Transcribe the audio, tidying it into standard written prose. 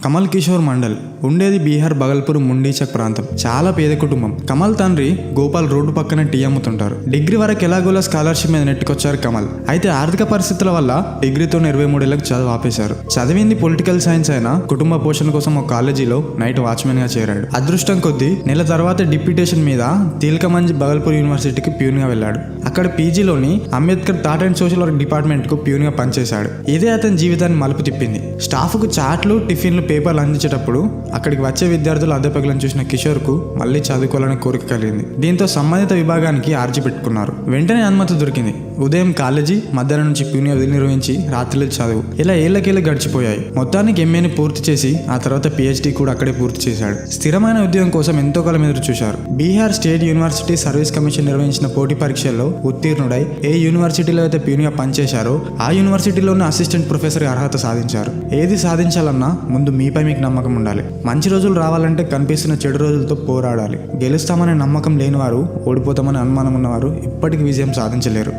కమల్ కిషోర్ మండల్ ఉండేది బీహార్ బగల్పూర్ ముండీచక్ ప్రాంతం. చాలా పేద కుటుంబం. కమల్ తండ్రి గోపాల్ రోడ్డు పక్కన టీ అమ్ముతుంటారు. డిగ్రీ వరకు ఎలాగోలా స్కాలర్షిప్ మీద నెట్టుకొచ్చారు కమల్. అయితే ఆర్థిక పరిస్థితుల వల్ల డిగ్రీతో 23 ఏళ్లకు చదువు ఆపేశారు. చదివింది పొలిటికల్ సైన్స్ అయినా కుటుంబ పోషణ కోసం ఒక కాలేజీలో నైట్ వాచ్మెన్ గా చేరాడు. అదృష్టం కొద్దీ నెల తర్వాత డిప్యూటేషన్ మీద తీల్కమంజ్ బగల్పూర్ యూనివర్సిటీకి ప్యూన్ గా వెళ్ళాడు. అక్కడ పీజీలోని Ambedkar thought and social work department కు ప్యూన్ గా పనిచేశాడు. ఇదే అతని జీవితాన్ని మలుపు తిప్పింది. స్టాఫ్ కు చాట్లు, టిఫిన్లు, పేపర్లు అందించేటప్పుడు అక్కడికి వచ్చే విద్యార్థులు అద్దెపగలను చూసిన కిషోర్ కు మళ్ళీ చదువుకోవాలని కోరిక కలిగింది. దీంతో సంబంధిత విభాగానికి ఆర్జీ పెట్టుకున్నారు. వెంటనే అనుమతి దొరికింది. ఉదయం కాలేజీ, మధ్యాహ్నం నుంచి ప్యూన్ విధులు నిర్వహించి రాత్రులు చదువు. ఇలా ఏళ్లకేళ్ళు గడిచిపోయాయి. మొత్తానికి ఎంఏని పూర్తి చేసి ఆ తర్వాత పిహెచ్డి కూడా అక్కడే పూర్తి చేశాడు. స్థిరమైన ఉద్యోగం కోసం ఎంతో కాలం ఎదురు చూశారు. Bihar state university service commission నిర్వహించిన పోటీ పరీక్షల్లో ఉత్తీర్ణుడై ఏ యూనివర్సిటీలో అయితే ప్యూన్ గా పనిచేశారో ఆ యూనివర్సిటీలోనే అసిస్టెంట్ ప్రొఫెసర్ అర్హత సాధించారు. ఏది సాధించాలన్నా ముందు మీపై మీకు నమ్మకం ఉండాలి. మంచి రోజులు రావాలంటే కనిపిస్తున్న చెడు రోజులతో పోరాడాలి. గెలుస్తామనే నమ్మకం లేనివారు, ఓడిపోతామనే అనుమానం ఉన్నవారు ఇప్పటికీ విజయం సాధించలేరు.